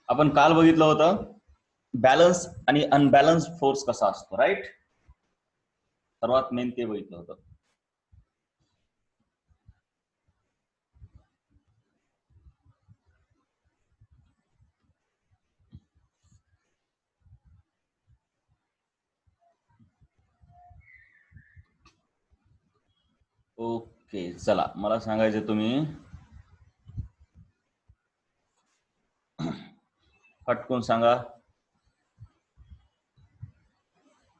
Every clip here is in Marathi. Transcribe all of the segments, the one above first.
आपण काल बघितलं होतं बॅलन्स आणि अनबॅलन्स फोर्स कसा असतो, राईट? सर्वात मेन ते बघितलं होतं. ओके, चला मला सांगायचं, तुम्ही फटकून सांगा,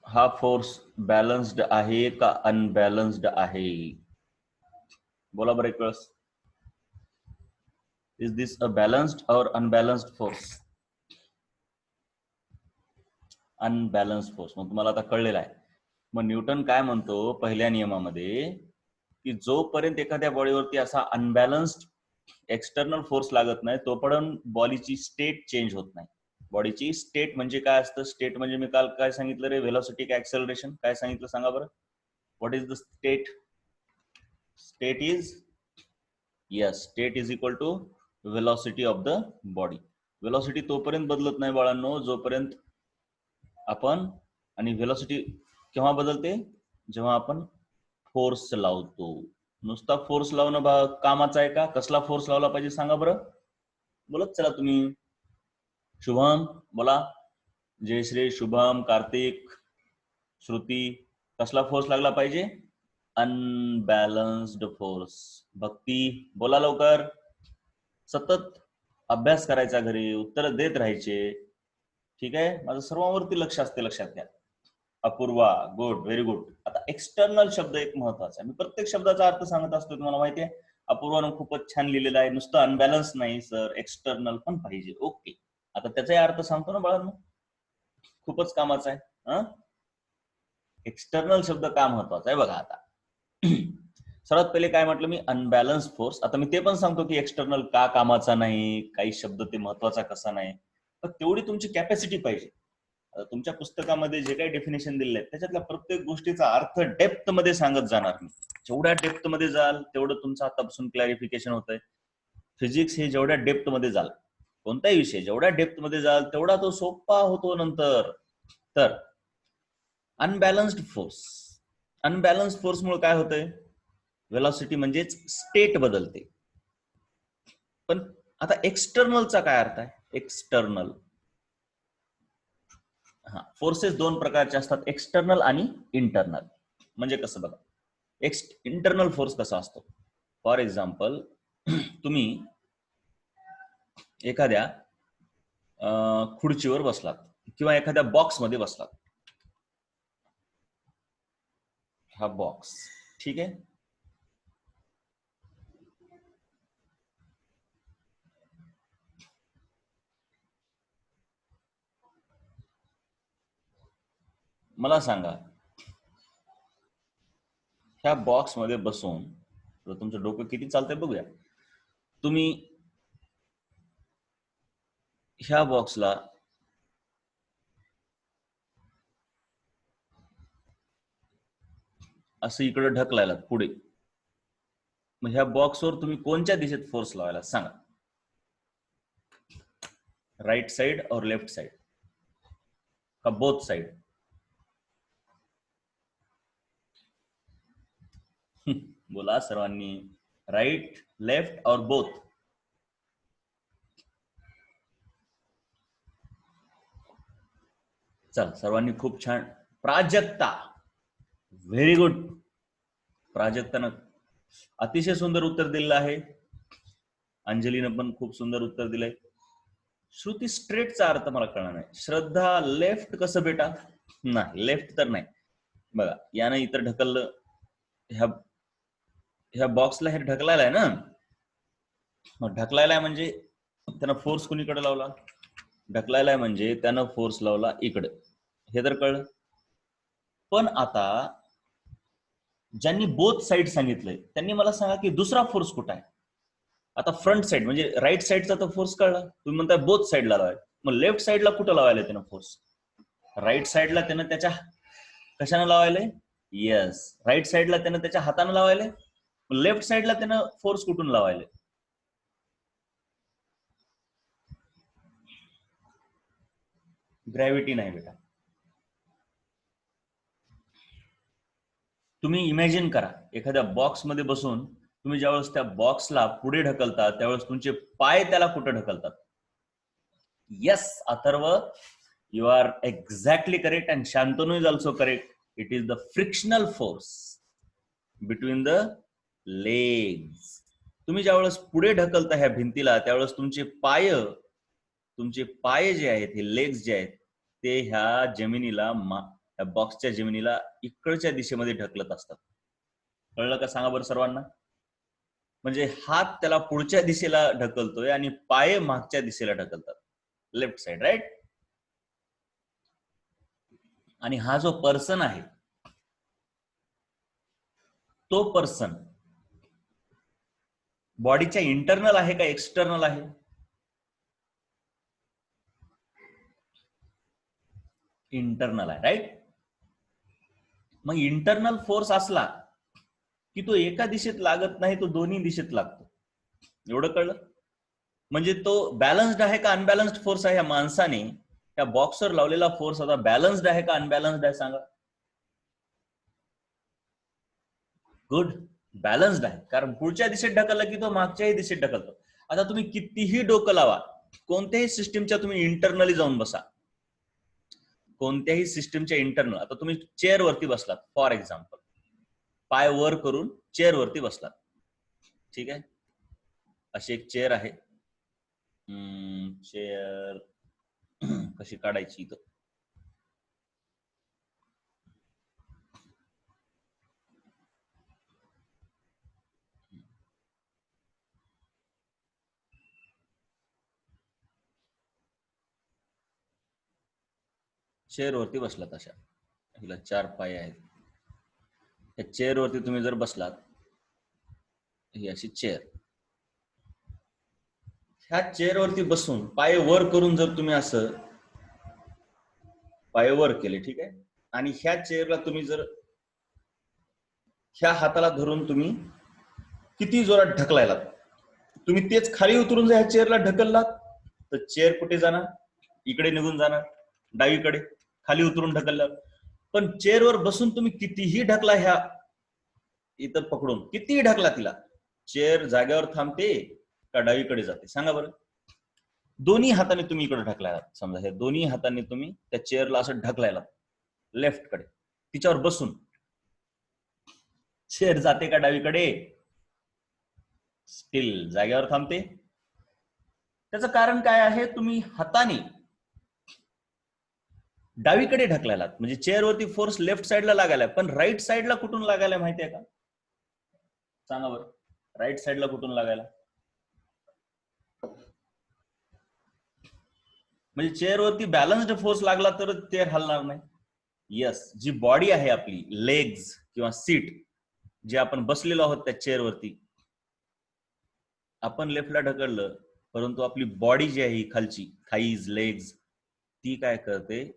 हा फोर्स बॅलन्स्ड आहे का अनबॅलन्स्ड आहे? बोला बरं एक वेळेस. इज दिस अ बॅलन्स्ड और अनबॅलन्स्ड फोर्स? Unbalanced force. मग तुम्हाला आता कळलेलं आहे. मग न्यूटन काय म्हणतो पहिल्या नियमामध्ये, की जोपर्यंत एखाद्या बॉडीवरती असा अनबॅलन्स्ड एक्सटर्नल फोर्स लागत नाही तोपर्यंत बॉडीची स्टेट चेंज होत नाही. बॉडीची स्टेट म्हणजे काय असतं? स्टेट म्हणजे मी काल काय सांगितलं रे, व्हेलॉसिटी का ऍक्सेलरेशन, काय सांगितलं सांगा बरं? What is the state? State is, yes, state is equal to velocity of the body. Velocity तोपर्यंत बदलत नाही बाळांनो जोपर्यंत आपण, आणि व्हेलॉसिटी केव्हा बदलते? जेव्हा आपण फोर्स लावतो. नुसता फोर्स लावणं कामाचं आहे का? कसला फोर्स लावला पाहिजे सांगा बरं, बोलत चला तुम्ही. शुभम बोला. जयश्री, शुभम, कार्तिक, श्रुती, कसला फोर्स लागला पाहिजे? Unbalanced force. भक्ती बोला लवकर. सतत अभ्यास करायचा, घरी उत्तर देत राहायचे, ठीक आहे? माझं सर्वांवरती लक्ष असते, लक्षात घ्या. Apurva, good, very good. आता एक्सटर्नल शब्द एक महत्वाचा आहे. मी प्रत्येक शब्दाचा अर्थ सांगत असतो, तुम्हाला माहिती आहे. अपूर्वानं खूपच छान लिहिलेलं आहे, नुसतं अनबॅलन्स नाही सर, एक्सटर्नल पण पाहिजे. ओके, आता त्याचाही अर्थ सांगतो ना बाळांनो, खूपच कामाचा आहे. एक्सटर्नल शब्द का महत्वाचा आहे बघा. आता सर्वात पहिले काय म्हटलं मी? Unbalance force. आता मी ते पण सांगतो की एक्सटर्नल का कामाचा नाही, काही शब्द ते महत्वाचा कसा नाही, पण तेवढी तुमची कॅपॅसिटी पाहिजे. तुमच्या पुस्तकामध्ये जे काही डेफिनेशन दिले आहेत त्याच्यातल्या प्रत्येक गोष्टीचा अर्थ डेप्थ मध्ये सांगत जाणार मी. जेवढ्या डेप्थ मध्ये जाल तेवढं तुमचं आतापासून क्लॅरिफिकेशन होतंय. फिजिक्स हे जेवढ्या डेप्थ मध्ये जाल, कोणताही विषय जेवढ्या डेप्थ मध्ये जाल तेवढा तो सोपा होतो नंतर. तर अनबॅलन्स्ड फोर्स, अनबॅलन्स फोर्स मुळे काय होतंय? व्हेलॉसिटी म्हणजेच स्टेट बदलते. पण आता एक्सटर्नलचा काय अर्थ आहे? एक्सटर्नल, फोर्सेस दोन प्रकारचे असतात, एक्सटर्नल आणि इंटरनल. म्हणजे कसं बघा, इंटरनल फोर्स कसा असतो? फॉर एक्झाम्पल, तुम्ही एखाद्या खुर्चीवर बसलात किंवा एखाद्या बॉक्स मध्ये बसलात. हा बॉक्स, ठीक आहे? मला सांगा, ह्या बॉक्स मध्ये बसून तुमचं डोकं किती चालतंय बघूया. तुम्ही ह्या बॉक्सला असं इकडे ढकलायला पुढे, मग ह्या बॉक्सवर तुम्ही कोणत्या दिशेत फोर्स लावायला सांगा? राइट साइड और लेफ्ट साइड का बोथ साइड? बोला सर्वांनी, राइट, लेफ्ट और बोथ? चल, सर्वांनी खूप छान. Prajakta, very good. प्राजक्तानं अतिशय सुंदर उत्तर दिलेलं आहे. अंजलीनं पण खूप सुंदर उत्तर दिलंय. श्रुती, स्ट्रेटचा अर्थ मला कळणार नाही. श्रद्धा, लेफ्ट कसं बेटा? नाही, लेफ्ट तर नाही. बघा, यानं इतर ढकललं, ह्या बॉक्सला हे ढकलायला आहे ना. मग ढकलायला म्हणजे त्यानं फोर्स कुणीकडे लावला? ढकलायला म्हणजे त्यानं फोर्स लावला इकडे, हे तर कळलं. पण आता ज्यांनी बोथ साइड सांगितलंय त्यांनी मला सांगा की दुसरा फोर्स कुठे आहे? आता फ्रंट साइड म्हणजे राईट साइडचा तर फोर्स कळला, तुम्ही म्हणताय बोथ साइडला लावाय, मग लेफ्ट साइडला कुठं लावायला त्यानं फोर्स? राईट साइडला त्यानं त्याच्या कशाने लावायलंय? येस, राईट साइडला त्यानं त्याच्या हाताने लावायलंय. लेफ्ट साइडला त्यानं फोर्स कुठून लावायलंय? ग्रॅव्हिटी नाही बेटा. तुम्ही इमॅजिन करा, एखाद्या बॉक्स मध्ये बसून तुम्ही ज्यावेळेस त्या बॉक्सला पुढे ढकलता त्यावेळेस तुमचे पाय त्याला कुठे ढकलतात. Yes Atharva, you are exactly correct, and Shantanu is also correct. It is the frictional force between the legs. तुम्ही ज्यावेळेस पुढे ढकलता ह्या भिंतीला त्यावेळेस तुमचे पाय जे आहेत, हे लेग्स जे आहेत ते ह्या जमिनीला, बॉक्सच्या जमिनीला इकडच्या दिशेमध्ये ढकलत असतात. कळलं का सांगा बरं सर्वांना. म्हणजे हात त्याला पुढच्या दिशेला ढकलतोय आणि पाय मागच्या दिशेला ढकलतात, लेफ्ट साइड, राईट. आणि हा जो पर्सन आहे तो पर्सन बॉडीच्या इंटरनल आहे का एक्सटर्नल आहे? इंटरनल आहे, राईट. मग इंटरनल फोर्स असला की तो एका दिशेत लागत नाही, तो दोन्ही दिशेत लागतो. एवढं कळलं? म्हणजे तो बॅलन्स्ड आहे का अनबॅलन्स्ड फोर्स आहे? या माणसाने त्या बॉक्सवर लावलेला फोर्स आता बॅलन्स्ड आहे का अनबॅलन्स्ड आहे सांगा. गुड, बॅलन्स्ड आहे. कारण पुढच्या दिशेत ढकललं की तो मागच्याही दिशेत ढकलतो. आता तुम्ही कितीही डोकं लावा, कोणत्याही सिस्टीमच्या तुम्ही इंटरनली जाऊन बसा, कोणत्याही सिस्टीमच्या इंटरनल. आता तुम्ही चेअर वरती बसलात फॉर एक्झाम्पल, पाय वर करून चेअर वरती बसलात, ठीक आहे. अशी एक चेअर आहे. चेअर कशी काढायची इथं? चेअर वरती बसलात, अशा हिला 4 पाय आहेत. त्या चेअर वरती तुम्ही जर बसलात, ही अशी चेअर, ह्या चेअर वरती बसून पाय वर करून जर तुम्ही असं पाय वर केले, ठीक आहे, आणि ह्या चेअरला तुम्ही जर ह्या हाताला धरून तुम्ही किती जोरात ढकलायलात, तुम्ही तेच खाली उतरून जर ह्या चेअरला ढकललात तर चेअर कुठे जाणार? इकडे निघून जाणार, डावीकडे, खाली उतरून ढकलल्यावर. पण चेअरवर बसून तुम्ही कितीही ढकला, ह्या इथं पकडून कितीही ढकला तिला, चेअर जागेवर थांबते का डावीकडे जाते सांगा बरं. दोन्ही हाताने तुम्ही इकडे ढकलायला, समजा हे दोन्ही हाताने तुम्ही त्या चेअरला असं ढकलायला लेफ्ट कडे, तिच्यावर बसून चेअर जाते का डावीकडे? स्टील जागेवर थांबते. त्याचं कारण काय आहे? तुम्ही हाताने डावीकडे ढकलायला, म्हणजे चेअरवरती फोर्स लेफ्ट साइडला लागायला, पण राईट साइडला कुठून लागायला माहितीये का सांगा बरं. राईट साइडला कुठून लागायला? म्हणजे चेअरवरती बॅलन्स्ड फोर्स लागला तर चेअर हलणार नाही. यस, जी बॉडी आहे आपली, लेग्स किंवा सीट, जे आपण बसलेलो आहोत त्या चेअरवरती, आपण लेफ्टला ढकललं, परंतु आपली बॉडी जी आहे खालची, थाईज, लेग्स, ती काय करते?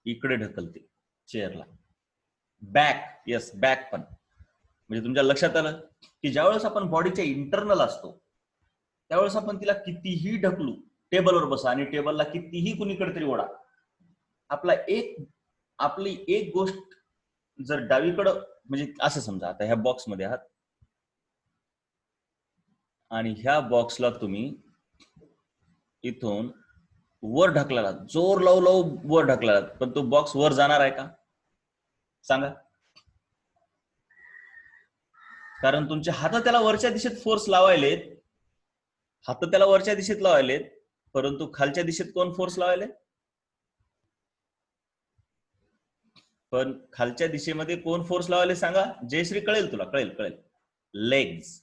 इकडे ढकलते चेअरला. बॅक, यस बॅक पण. म्हणजे तुमच्या लक्षात आलं की ज्यावेळेस आपण बॉडीच्या इंटरनल असतो त्यावेळेस आपण तिला कितीही ढकलू, टेबलवर बसा आणि टेबलला कितीही कुणीकडे तरी ओढा, आपली एक गोष्ट जर डावीकडं, म्हणजे असं समजा आता ह्या बॉक्स मध्ये आहात आणि ह्या बॉक्सला तुम्ही इथून वर ढकलाला, जोर लावू वर ढकलाला, पण तो बॉक्स वर जाणार आहे का सांगा? कारण तुमचे हात त्याला वरच्या दिशेत फोर्स लावायलेत, हात त्याला वरच्या दिशेत लावायलेत, परंतु खालच्या दिशेत कोण फोर्स लावायले? पण खालच्या दिशेमध्ये कोण फोर्स लावायले सांगा? जयश्री, कळेल तुला, कळेल. लेग्स.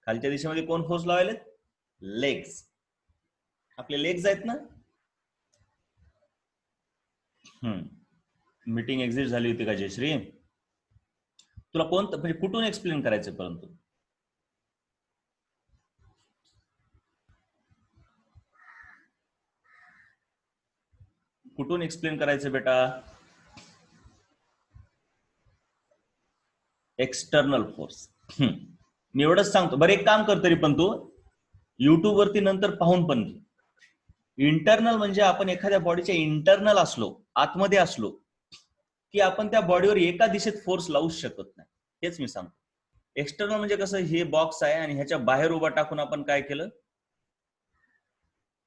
खालच्या दिशेमध्ये कोण फोर्स लावायले? लेग्स. आपले लेग्स आहेत ना. मीटिंग एक्झिट झाली होती का जयश्री? तुला कोणतं, म्हणजे कुठून एक्सप्लेन करायचं? परंतु कुठून एक्सप्लेन करायचं बेटा? External force. मी एवढंच सांगतो. बरं एक काम कर, तरी पण तू युट्यूब वरती नंतर पाहून पण घे. इंटरनल म्हणजे आपण एखाद्या बॉडीच्या इंटरनल असलो, आतमध्ये असलो, की आपण त्या बॉडीवर एका दिशेत फोर्स लावू शकत नाही. हेच मी सांगतो. एक्सटर्नल म्हणजे कसं, हे बॉक्स आहे आणि ह्याच्या बाहेर उभा टाकून आपण काय केलं,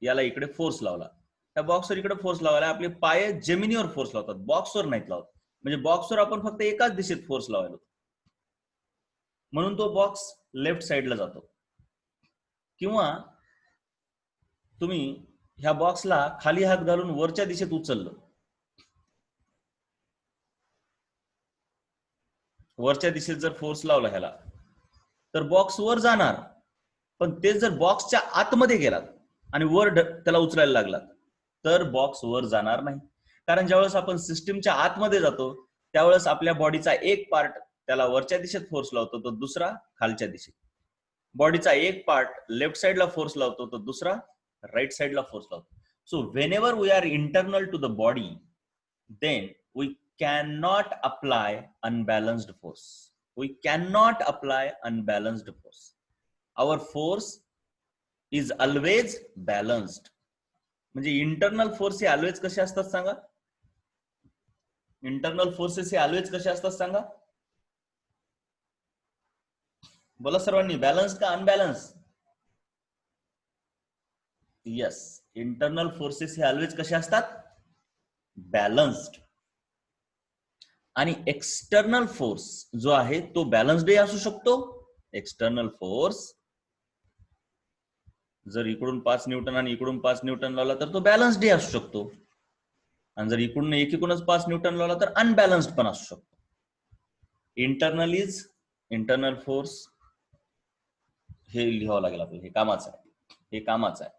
याला इकडे फोर्स लावला. त्या बॉक्सवर इकडे फोर्स लावायला आपले पाय जमिनीवर फोर्स लावतात, बॉक्सवर नाहीत लावत. म्हणजे बॉक्सवर आपण फक्त एकाच दिशेत फोर्स लावायला, म्हणून तो बॉक्स लेफ्ट साइडला जातो. किंवा तुम्ही ह्या बॉक्सला खाली हात घालून वरच्या दिशेत उचललं, वरच्या दिशेत जर फोर्स लावला ह्याला, तर बॉक्स वर जाणार. पण ते जर बॉक्सच्या आतमध्ये गेलात आणि वर त्याला उचलायला लागलात, तर बॉक्स वर जाणार नाही. कारण ज्यावेळेस आपण सिस्टीमच्या आतमध्ये जातो, त्यावेळेस आपल्या बॉडीचा एक पार्ट त्याला वरच्या दिशेत फोर्स लावतो, तो दुसरा खालच्या दिशेत. बॉडीचा एक पार्ट लेफ्ट साइडला फोर्स लावतो, तो दुसरा राईट साइडला फोर्स लावतो. So whenever we are internal to the body, then we cannot apply unbalanced force. We cannot apply unbalanced force. Our force is always balanced. म्हणजे इंटरनल फोर्स हे ऑलवेज कसे असतात सांगा? इंटरनल फोर्सेस हे ऑलवेज कसे असतात सांगा? बोला सर्वांनी, बॅलन्स का अनबॅलन्स? यस, इंटरनल फोर्सेस हे ऑलवेज कसे असतात? बॅलन्स्ड. आणि एक्सटर्नल फोर्स जो आहे तो बॅलन्स्ड असू शकतो. एक्सटर्नल फोर्स जर इकडून 5 न्यूटन आणि इकडून 5 न्यूटन लावला तर तो बॅलन्स्ड असू शकतो, आणि जर इकडून एकीकडूनच 5 न्यूटन लावला तर अनबॅलन्स्ड पण असू शकतो. इंटरनल इज इंटरनल फोर्स, हे लिहावं लागेल आपल्याला. हे कामाचं आहे, हे कामाचं आहे,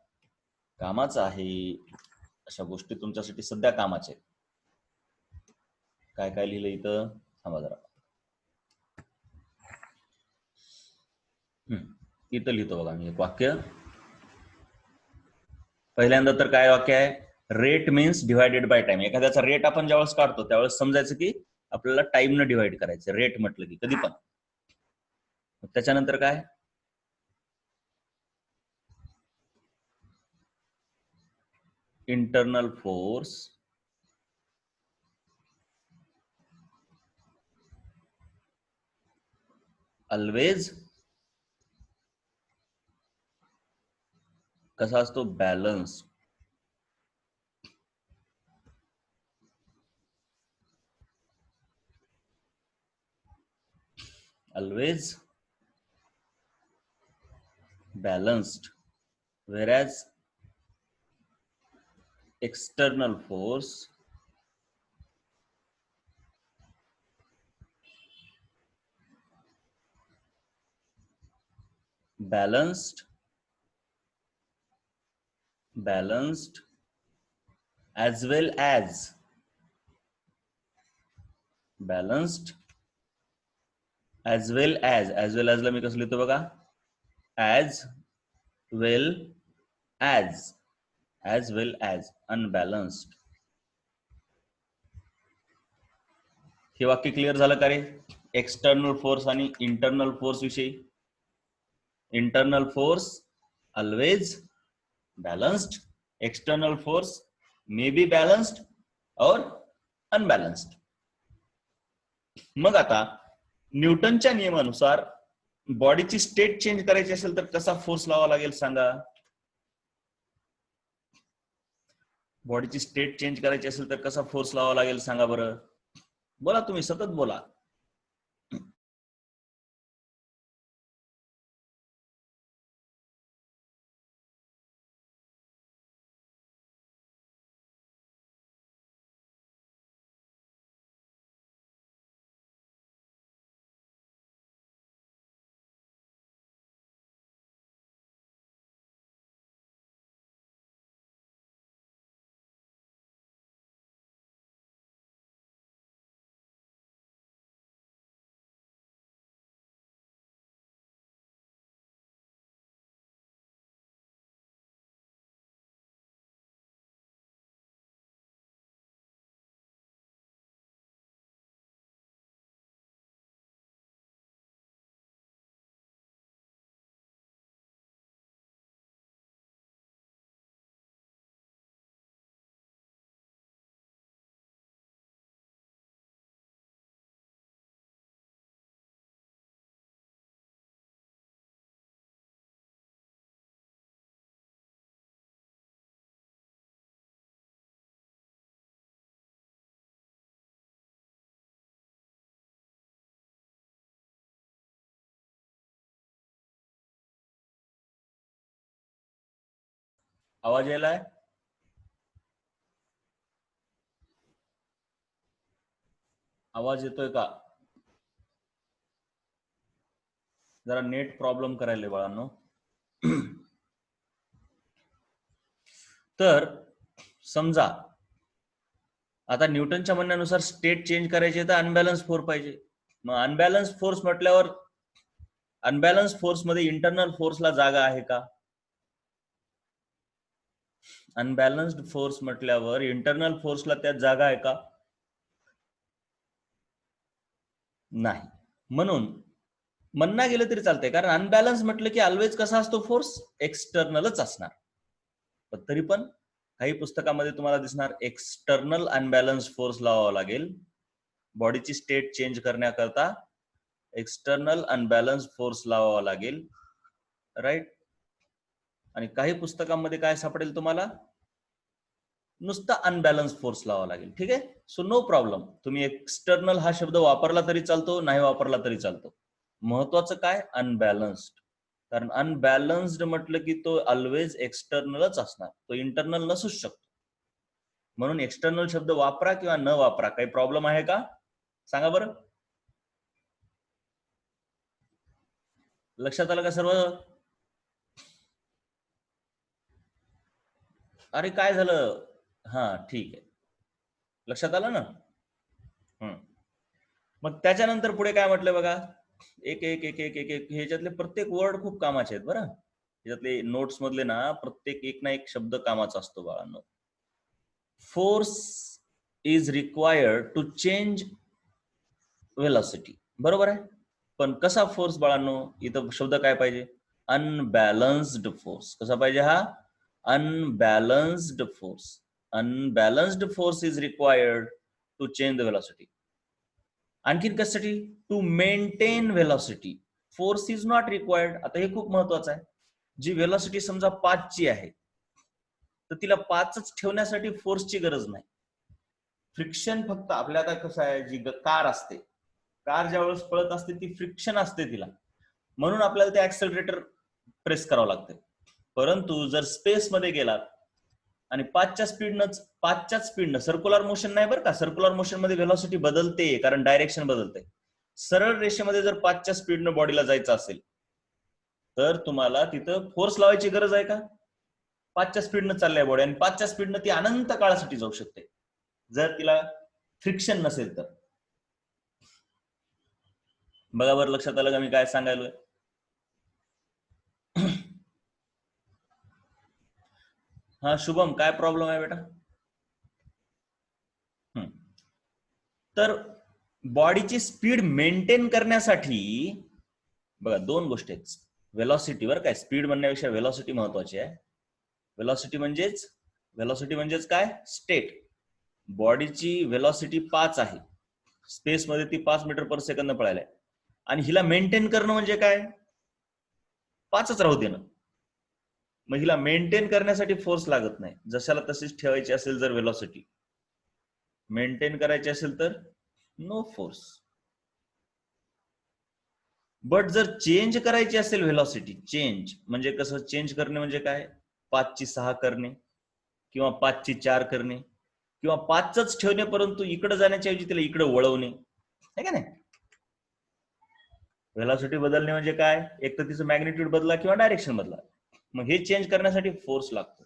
कामाचं आहे. अशा गोष्टी तुमच्यासाठी सध्या कामाचे आहेत. काय काय लिहिलं इथं, थांबा जरा. इथं लिहितो बघा मी एक वाक्य. पहिल्यांदा तर काय वाक्य आहे, rate means divided by time. एखाद्याचा रेट आपण ज्यावेळेस काढतो त्यावेळेस समजायचं की आपल्याला टाइम न डिवाइड करायचं, रेट म्हटलं की कधी पण. त्याच्यानंतर काय, इंटरनल फोर्स ऑलवेज कसा असतो, balance. Always balanced, whereas external force balanced as well as balanced as well as ला मी कसं लिहितो बघा, as well as unbalanced. हे वाक्य क्लिअर झालं का रे? एक्सटर्नल फोर्स आणि इंटरनल फोर्स विषयी. Internal force always balanced, external force may be balanced और unbalanced. मग आता न्यूटनच्या नियमानुसार बॉडीची स्टेट चेंज करायची असेल तर कसा फोर्स लावावा लागेल सांगा? बॉडीची स्टेट चेंज करायची असेल तर कसा फोर्स लावावा लागेल सांगा बरं? बोला तुम्ही, सतत बोला. आवाज यायलाय? आवाज येतोय का? जरा नेट प्रॉब्लेम करायला बाळांनो. तर समजा आता न्यूटनच्या म्हणण्यानुसार स्टेट चेंज करायचे तर अनबॅलन्स फोर्स पाहिजे. मग अनबॅलन्स फोर्स म्हटल्यावर अनबॅलन्स फोर्स मध्ये इंटरनल फोर्सला जागा आहे का? अनबॅलन्स्ड फोर्स म्हटल्यावर इंटरनल फोर्सला त्यात जागा आहे का? नाही. म्हणून म्हणणं गेलं तरी चालतंय, कारण अनबॅलन्स म्हटलं की ऑलवेज कसा असतो फोर्स? एक्सटर्नलच असणार. पण तरी पण काही पुस्तकामध्ये तुम्हाला दिसणार एक्सटर्नल अनबॅलन्स फोर्स लावावा लागेल बॉडीची स्टेट चेंज करण्याकरता. एक्सटर्नल अनबॅलन्स फोर्स लावावा लागेल, राईट. आणि काही पुस्तकांमध्ये काय सापडेल तुम्हाला? नुसता अनबॅलन्स फोर्स लावावा लागेल. ठीक आहे. सो नो प्रॉब्लेम, तुम्ही एक्सटर्नल हा शब्द वापरला तरी चालतो, नाही वापरला तरी चालतो. महत्वाचं काय? अनबॅलन्स्ड. कारण अनबॅलन्स्ड म्हटलं की तो ऑलवेज एक्सटर्नलच असणार, तो इंटरनल नसूच शकतो. म्हणून एक्सटर्नल शब्द वापरा किंवा न वापरा, काही प्रॉब्लेम आहे का? सांगा बरं. लक्षात आलं का सर्व? अरे काय झालं? हा ठीक आहे, लक्षात आलं ना? मग त्याच्यानंतर पुढे काय म्हटलं बघा, एक एक एक एक एक एक ह्याच्यातले प्रत्येक वर्ड खूप कामाचे आहेत बरं. ह्याच्यातले नोट्स मधले ना प्रत्येक एक ना एक शब्द कामाचा असतो बाळांनो. Force is required to change velocity, बरोबर आहे. पण कसा फोर्स बाळांनो? इथं शब्द काय पाहिजे? Unbalanced force. कसा पाहिजे हा? Unbalanced force. Unbalanced force is required to change the velocity. आणखीन कशासाठी? To maintain velocity. Force is not required. आता हे खूप महत्वाचं आहे. जी वेलॉसिटी समजा 5 ची आहे, तर तिला 5च ठेवण्यासाठी फोर्सची गरज नाही. फ्रिक्शन फक्त आपल्या, आता कसं आहे, जी कार असते, कार ज्या वेळेस पळत असते ती फ्रिक्शन असते तिला, म्हणून आपल्याला ते ऍक्सेलरेटर प्रेस करावं लागतं. परंतु जर स्पेस मध्ये गेलात आणि 5च्या स्पीडनं सर्क्युलर मोशन नाही बरं का, सर्क्युलर मोशन मध्ये व्हेलॉसिटी बदलते कारण डायरेक्शन बदलते. सरळ रेषेमध्ये जर 5च्या स्पीडनं बॉडीला जायचं असेल तर तुम्हाला तिथं फोर्स लावायची गरज आहे का? 5च्या स्पीडनं चाललाय बॉडी आणि 5च्या स्पीडनं ती अनंत काळासाठी जाऊ शकते जर तिला फ्रिक्शन नसेल तर. बघा बरं, लक्षात आलं का मी काय सांगायलोय? हा शुभम, काय प्रॉब्लेम आहे बेटा? तर बॉडीची स्पीड मेंटेन करण्यासाठी बघा दोन गोष्टी आहेत. वेलॉसिटीवर काय, स्पीड म्हणण्यापेक्षा वेलॉसिटी महत्वाची आहे. वेलॉसिटी म्हणजेच काय? स्टेट. बॉडीची वेलॉसिटी 5 आहे, स्पेस मध्ये ती 5 मीटर पर सेकंद पळायला आहे, आणि हिला मेंटेन करणं म्हणजे काय? 5च राहू देणं. मग हिला मेंटेन करण्यासाठी फोर्स लागत नाही, जशाला तशीच ठेवायची असेल जर वेलॉसिटी मेंटेन करायची असेल तर नो फोर्स. बट जर चेंज करायची असेल व्हेलॉसिटी, चेंज म्हणजे कसं? चेंज करणे म्हणजे काय? 5 ची 6 करणे किंवा 5 ची 4 करणे किंवा 5च ठेवणे, परंतु इकडे जाण्याच्या ऐवजी तिला इकडे वळवणे, आहे का नाही? व्हेलॉसिटी बदलणे म्हणजे काय? एक तर तिचं मॅग्निट्यूड बदला किंवा डायरेक्शन बदला. मग हे चेंज करण्यासाठी फोर्स लागतो.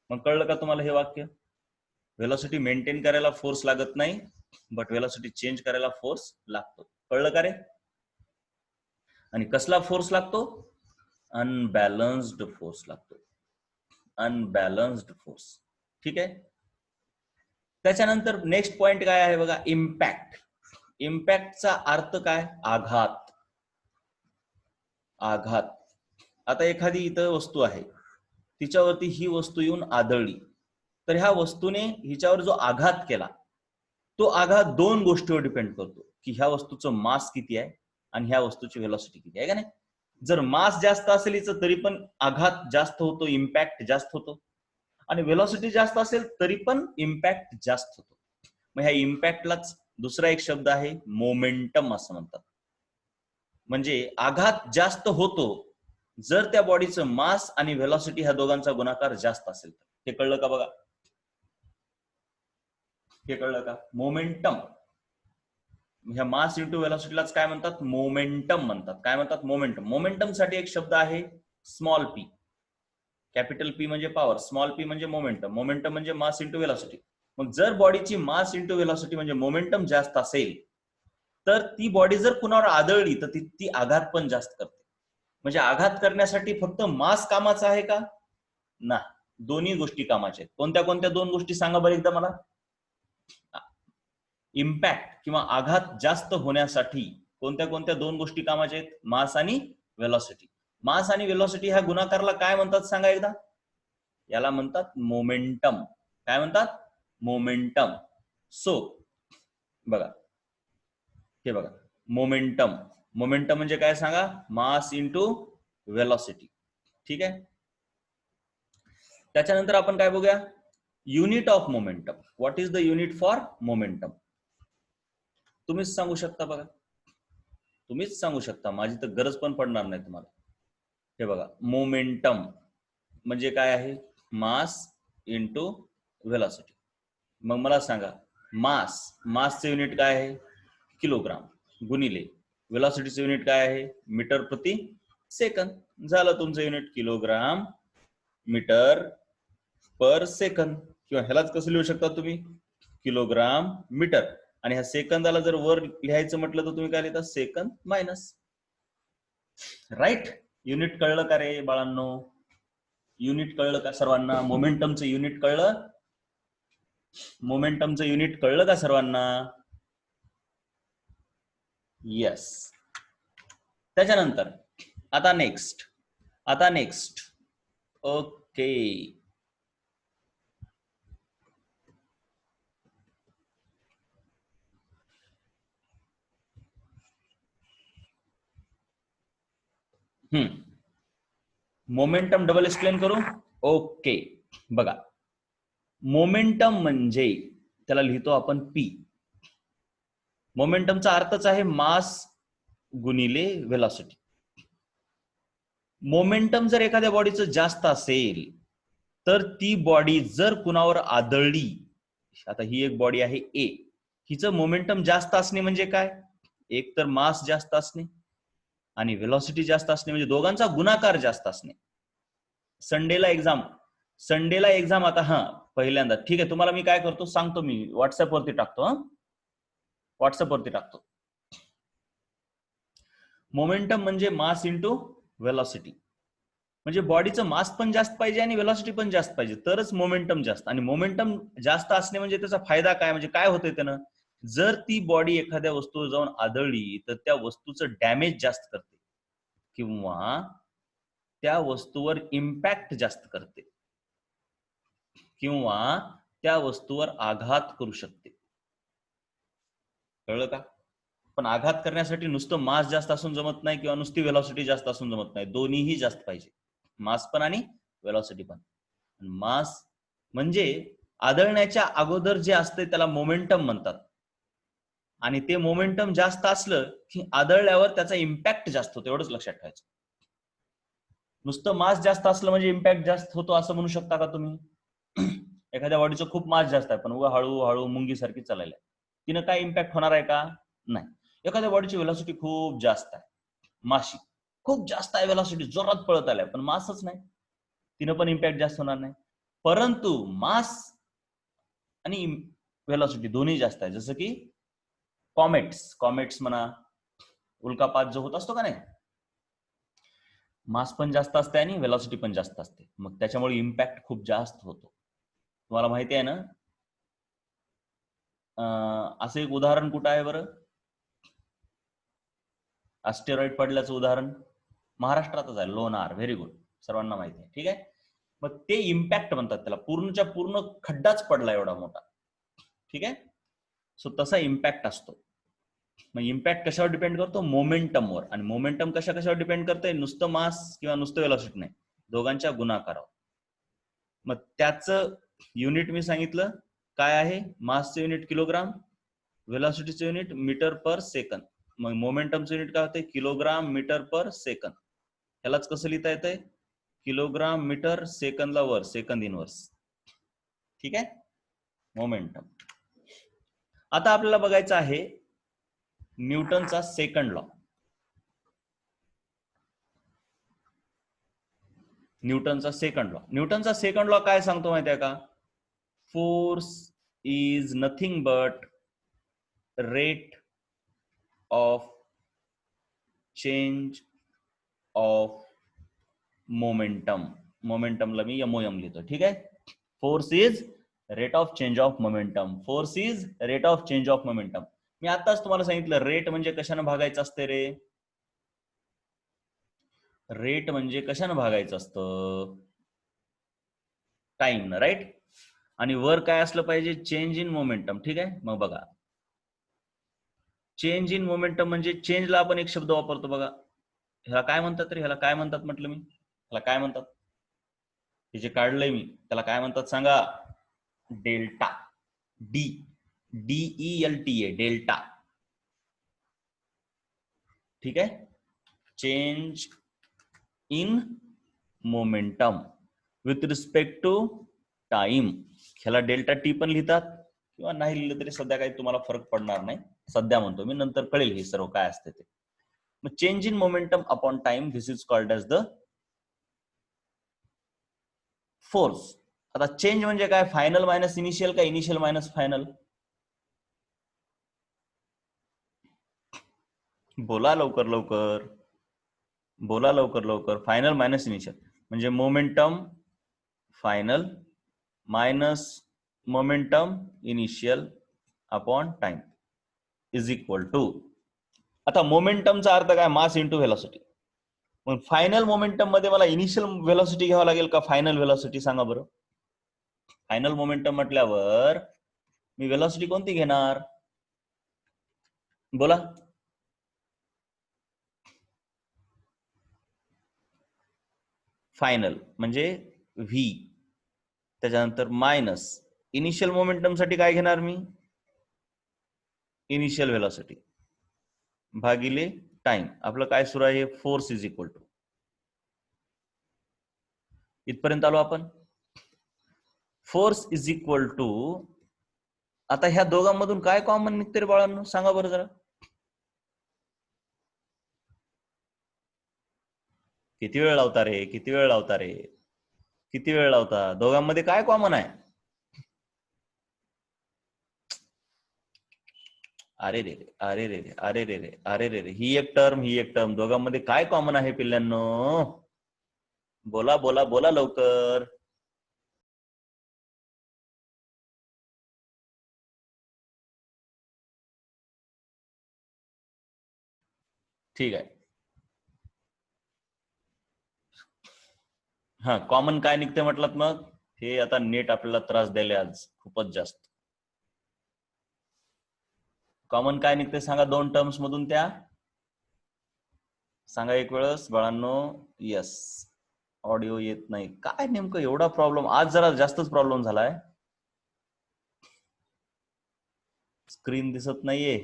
मग कळलं का तुम्हाला हे वाक्य? व्हेलॉसिटी मेंटेन करायला फोर्स लागत नाही, बट व्हेलॉसिटी चेंज करायला फोर्स लागतो. कळलं का रे? आणि कसला फोर्स लागतो? अनबॅलन्स्ड फोर्स लागतो. Unbalanced force. ठीक आहे. त्याच्यानंतर नेक्स्ट पॉइंट काय आहे बघा, इम्पॅक्ट. इम्पॅक्टचा अर्थ काय? आघात. आघात. आता एखादी इथं वस्तू आहे, तिच्यावरती ही वस्तू येऊन आदळली, तर ह्या वस्तूने हिच्यावर जो आघात केला, तो आघात दोन गोष्टीवर डिपेंड करतो, की ह्या वस्तूचं मास किती आहे आणि ह्या वस्तूची व्हेलॉसिटी किती आहे का नाही. जर मास जास्त असेल हिचं तरी पण आघात जास्त होतो, इम्पॅक्ट जास्त होतो, आणि व्हेलॉसिटी जास्त असेल तरी पण इम्पॅक्ट जास्त होतो. मग ह्या इम्पॅक्टलाच दुसरा एक शब्द आहे मोमेंटम असं म्हणतात. म्हणजे आघात जास्त होतो जर त्या बॉडीचं मास आणि व्हेलॉसिटी ह्या दोघांचा गुणाकार जास्त असेल तर. हे कळलं का बघा? हे कळलं का? मोमेंटम, ह्या मास इंटू व्हेलॉसिटीलाच काय म्हणतात? मोमेंटम म्हणतात. काय म्हणतात? मोमेंटम. मोमेंटम साठी एक शब्द आहे स्मॉल पी. कॅपिटल पी म्हणजे पॉवर, स्मॉल पी म्हणजे मोमेंटम. मोमेंटम म्हणजे मास इंटू व्हेलॉसिटी. मग जर बॉडीची मास इंटू व्हेलॉसिटी म्हणजे मोमेंटम जास्त असेल तर ती बॉडी जर कुणावर आदळली तर ती आघात पण जास्त करते. म्हणजे आघात करण्यासाठी फक्त मास कामाचा आहे का? नाही, दोन्ही गोष्टी कामाच्या आहेत. कोणत्या कोणत्या दोन गोष्टी सांगा बरं एकदा मला. इम्पॅक्ट किंवा आघात जास्त होण्यासाठी कोणत्या कोणत्या दोन गोष्टी कामाच्या आहेत? मास आणि व्हेलॉसिटी. मास आणि व्हेलॉसिटी ह्या गुणाकारला काय म्हणतात सांगा एकदा. याला म्हणतात मोमेंटम. काय म्हणतात? मोमेंटम. सो बघा, हे बघा, मोमेंटम. मोमेंटम म्हणजे काय सांगा? मास इंटू व्हेलॉसिटी. ठीक आहे. त्याच्यानंतर आपण काय बघूया? Unit of momentum. What is the unit for momentum? तुम्हीच सांगू शकता बघा, तुम्हीच सांगू शकता, माझी तर गरज पण पडणार नाही तुम्हाला. हे बघा, मोमेंटम म्हणजे काय आहे? मास इंटू व्हेलॉसिटी. मग मला सांगा, मास, मासचे युनिट काय आहे? किलोग्राम, गुणिले व्हेलॉसिटीचे युनिट काय आहे? मीटर प्रति सेकंद. झालं तुमचं unit, kilogram metre per second. किंवा ह्यालाच कसं लिहू शकता तुम्ही? Kilogram metre. आणि ह्या सेकंदाला जर वर लिहायचं म्हटलं तर तुम्ही काय लिहिता? Second minus. राईट. युनिट कळलं का रे बाळांनो? युनिट कळलं का सर्वांना? मोमेंटमचं युनिट कळलं? मोमेंटमचं युनिट कळलं का सर्वांना? येस. त्याच्यानंतर आता next okay, momentum double explain करू. ओके, बघा, मोमेंटम म्हणजे त्याला लिहितो आपण पी. मोमेंटमचा अर्थच आहे मास गुणिले व्हेलॉसिटी. मोमेंटम जर एखाद्या बॉडीचं जास्त असेल तर ती बॉडी जर कुणावर आदळली, आता ही एक बॉडी आहे ए, हिचं मोमेंटम जास्त असणे म्हणजे काय? एक तर मास जास्त असणे आणि व्हेलॉसिटी जास्त असणे, म्हणजे दोघांचा गुणाकार जास्त असणे. संडेला एक्झाम आता, हा पहिल्यांदा ठीक आहे, तुम्हाला मी काय करतो सांगतो, मी व्हॉट्सअप वरती टाकतो. मोमेंटम म्हणजे मास इंटू व्हेलॉसिटी. म्हणजे बॉडीचं मास पण जास्त पाहिजे आणि व्हेलॉसिटी पण जास्त पाहिजे तरच मोमेंटम जास्त. आणि मोमेंटम जास्त असणे म्हणजे त्याचा फायदा काय? म्हणजे काय होतंय त्यानं? जर ती बॉडी एखाद्या वस्तूवर जाऊन आदळली तर त्या वस्तूचं डॅमेज जास्त करते किंवा त्या वस्तूवर इम्पॅक्ट जास्त करते किंवा त्या वस्तूवर आघात करू शकते. कळलं का? पण आघात करण्यासाठी नुसतं मास जास्त असून जमत नाही किंवा नुसती व्हेलॉसिटी जास्त असून जमत नाही, दोन्हीही जास्त पाहिजे, मास पण आणि व्हेलॉसिटी पण. मास म्हणजे आदळण्याच्या अगोदर जे असते त्याला मोमेंटम म्हणतात, आणि ते मोमेंटम जास्त असलं की आदळल्यावर त्याचा इम्पॅक्ट जास्त होतो, एवढंच लक्षात ठेवायचं. नुसतं मास जास्त असलं म्हणजे इम्पॅक्ट जास्त होतो असं म्हणू शकता का तुम्ही? एखाद्या बॉडीचं खूप मास जास्त आहे पण उगा हळूहळू मुंगीसारखी चालायला, तिनं काय इम्पॅक्ट होणार आहे का? नाही. एखाद्या बॉडीची व्हेलॉसिटी खूप जास्त आहे, माशी खूप जास्त आहे, व्हेलॉसिटी जोरात पळत आलाय पण मासच नाही, तिनं पण इम्पॅक्ट जास्त होणार नाही. परंतु मास आणि व्हेलॉसिटी दोन्ही जास्त आहे, जसं की कॉमेट्स म्हणा, उल्कापात जो होत असतो का नाही, मास पण जास्त असते आणि व्हेलॉसिटी पण जास्त असते, मग त्याच्यामुळे इम्पॅक्ट खूप जास्त होतो. तुम्हाला माहिती आहे ना? असं एक उदाहरण कुठं आहे बरं? ॲस्टेरॉइड पडल्याचं उदाहरण महाराष्ट्रातच आहे, लोणार. व्हेरी गुड, सर्वांना माहिती आहे. ठीक आहे, मग ते इम्पॅक्ट म्हणतात त्याला, पूर्णच्या पूर्ण खड्डाच पडला एवढा मोठा. ठीक आहे, सो तसा इम्पॅक्ट असतो. मग इम्पॅक्ट कशावर डिपेंड करतो? मोमेंटमवर. आणि मोमेंटम कशावर डिपेंड करते? नुसतं मास किंवा नुसतं व्हेलॉसिटी नाही, दोघांच्या गुणाकारावर. मग त्याचं युनिट मी सांगितलं काय आहे? मासचं युनिट किलोग्राम, व्हेलॉसिटीचं युनिट मीटर पर सेकंद. मग मोमेंटमचं युनिट काय होते? Kilogram metre per second. ह्यालाच कसं लिहिता येतंय, किलोग्राम मीटर सेकंदला वर, सेकंद इनवर्स. ठीक आहे, मोमेंटम. आता आपल्याला बघायचं आहे न्यूटनचा सेकंड लॉ. न्यूटनचा सेकंड लॉ काय सांगतो माहिती आहे का? Force is nothing but rate of change of momentum. मोमेंटमला मी MOM लिहितो. ठीक आहे, force is rate of change of momentum. Force is rate of change of momentum. मी आताच तुम्हाला सांगितलं रेट म्हणजे कशानं भागायचं असते रे? रेट म्हणजे कशानं भागायचं असतं? Time, right. आणि वर काय असलं पाहिजे? Change in momentum. ठीक आहे, मग बघा चेंज इन मोमेंटम म्हणजे चेंजला आपण एक शब्द वापरतो बघा. ह्याला काय म्हणतात रे? ह्याला काय म्हणतात म्हटलं मी? ह्याला काय म्हणतात? हे जे काढलंय मी त्याला काय म्हणतात सांगा? डेल्टा. DELTA, delta. ठीक आहे, change in momentum with respect to time. ह्याला डेल्टा टी पण लिहितात किंवा नाही लिहिलं तरी सध्या काही तुम्हाला फरक पडणार नाही. सध्या म्हणतो मी, नंतर कळेल हे सर्व काय असते ते. मग change in momentum upon time, this is called as the force. आता चेंज म्हणजे काय? फायनल मायनस इनिशियल का इनिशियल मायनस फायनल? बोला लवकर लवकर, बोला लवकर लवकर. फायनल मायनस इनिशियल म्हणजे momentum final minus momentum initial upon time is equal to. आता मोमेंटमचा अर्थ काय? Mass into velocity. मग फायनल मोमेंटम मध्ये मला इनिशियल व्हेलॉसिटी घ्यावं लागेल का फायनल व्हेलॉसिटी? सांगा बरं. फायनल मोमेंटम म्हटल्यावर मी व्हेलॉसिटी कोणती घेणार? बोला. फायनल म्हणजे व्ही, त्याच्यानंतर मायनस इनिशियल मोमेंटम साठी काय घेणार मी? इनिशियल व्हेलॉसिटी भागिले टाइम. आपलं काय सुरू आहे? Force is equal to. इथपर्यंत आलो आपण. Force is equal to. आता ह्या दोघांमधून काय कॉमन निघते रे बाळांनो? सांगा बरं जरा. किती वेळ लावता रे? किती वेळ लावता रे? किती वेळ लावता? दोघांमध्ये काय कॉमन आहे? अरे रे रे, अरे रे रे, अरे रे रे, अरे रे रे, ही एक टर्म, ही एक टर्म. दोघांमध्ये काय कॉमन आहे पिल्लांनो? बोला बोला बोला लवकर. ठीक आहे, हा कॉमन काय निघते म्हटलं मग? हे आता नेट आपल्याला त्रास द्यायला आज खूपच जास्त. कॉमन काय निघते सांगा दोन टर्म्स मधून त्या? सांगा एक वेळस बाळांनो. यस, ऑडिओ येत नाही. काय नेमकं एवढा प्रॉब्लेम? आज जरा जास्तच प्रॉब्लेम झालाय. स्क्रीन दिसत नाहीये.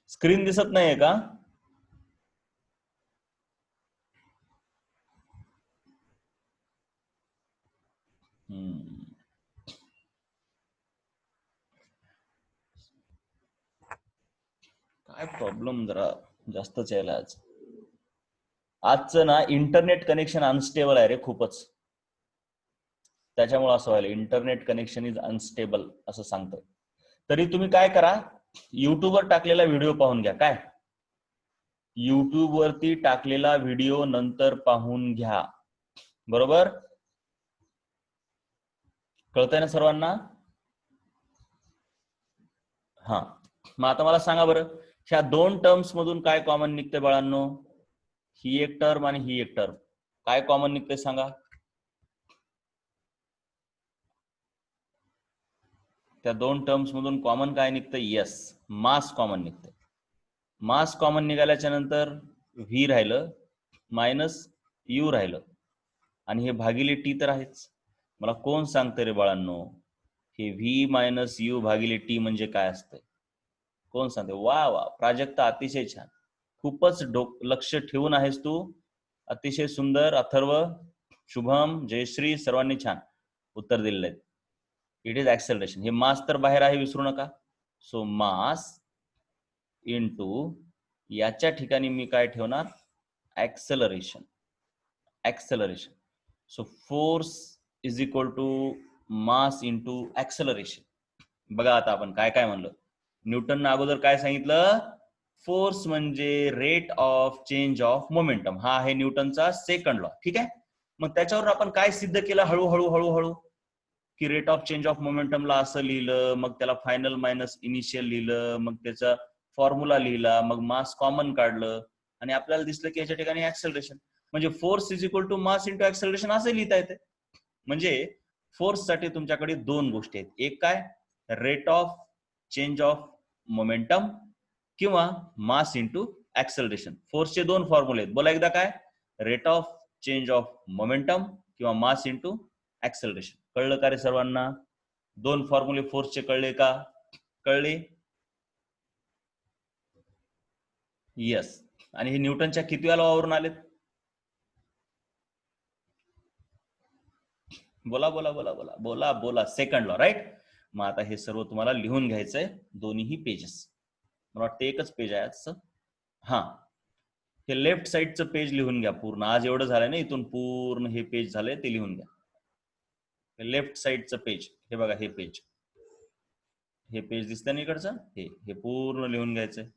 स्क्रीन दिसत नाहीये का? काय प्रॉब्लेम जरा जास्तच यायला आज. आजचं ना इंटरनेट कनेक्शन अनस्टेबल आहे रे खूपच. त्याच्यामुळे असं व्हायला. इंटरनेट कनेक्शन इज अनस्टेबल असं सांगतोय. तरी तुम्ही काय करा, युट्यूबवर टाकलेला व्हिडिओ पाहून घ्या. काय? युट्यूब वरती टाकलेला व्हिडिओ नंतर पाहून घ्या. बरोबर? कळतंय ना सर्वांना? हा, मग आता मला सांगा बरं, ह्या दोन टर्म्स मधून काय कॉमन निघते बाळांनो? ही एक टर्म आणि ही एक टर्म. काय कॉमन निघते सांगा? त्या दोन टर्म्स मधून कॉमन काय निघतं? यस, मास कॉमन निघतं. मास कॉमन निघाल्याच्या नंतर व्ही राहिलं मायनस यू राहिलं आणि हे भागिले टी तर आहेच. मला कोण सांगतं रे बाळांनो हे व्ही मायनस यू भागिले टी म्हणजे काय असतं? कोण सांगते? वा वा प्राजक्ता, अतिशय छान, खूपच लक्ष ठेवून आहेस तू, अतिशय सुंदर. अथर्व, शुभम, जयश्री सर्वांनी छान उत्तर दिलेलं आहे. It is acceleration. हे मास तर बाहेर आहे, विसरू नका. सो मास इंटू याच्या ठिकाणी मी काय ठेवणार? Acceleration. Acceleration. So force is equal to mass into acceleration. बघा आता आपण काय काय म्हणलं. न्यूटननं अगोदर काय सांगितलं? फोर्स म्हणजे rate of change of momentum. हा आहे न्यूटनचा सेकंड लॉ. ठीक आहे. मग त्याच्यावर आपण काय सिद्ध केलं हळूहळू हळूहळू, की रेट ऑफ चेंज ऑफ मोमेंटमला असं लिहिलं, मग त्याला फायनल मायनस इनिशियल लिहिलं, मग त्याचा फॉर्म्युला लिहिला, मग मास कॉमन काढलं आणि आपल्याला दिसलं की याच्या ठिकाणी ऍक्सेलरेशन. म्हणजे force is equal to mass into acceleration असं लिहिता येते. म्हणजे फोर्स साठी तुमच्याकडे दोन गोष्टी आहेत. एक काय? Rate of change of momentum किंवा मास इंटू ऍक्सेलरेशन. फोर्सचे दोन फॉर्म्युले आहेत. बोला एकदा काय? Rate of change of momentum किंवा मास इंटू ऍक्सेलरेशन. कळलं का रे सर्वांना? दोन फॉर्म्युले फोर्सचे कळले का? कळले? यस. आणि हे न्यूटनच्या कितव्या लॉवरून आलेत? बोला बोला बोला बोला बोला बोला. Second law, right. मग आता हे सर्व तुम्हाला लिहून घ्यायचंय, दोन्ही पेजेस. मला वाटतं एकच पेज आहे आजचं. हा, हे लेफ्ट साइडचं पेज लिहून घ्या पूर्ण. आज एवढं झालंय ना, इथून पूर्ण हे पेज झालंय, ते लिहून घ्या. लेफ्ट साइडचं पेज हे बघा, हे पेज, हे पेज दिसतंय ना इकडचं, हे पूर्ण लिहून घ्यायचंय.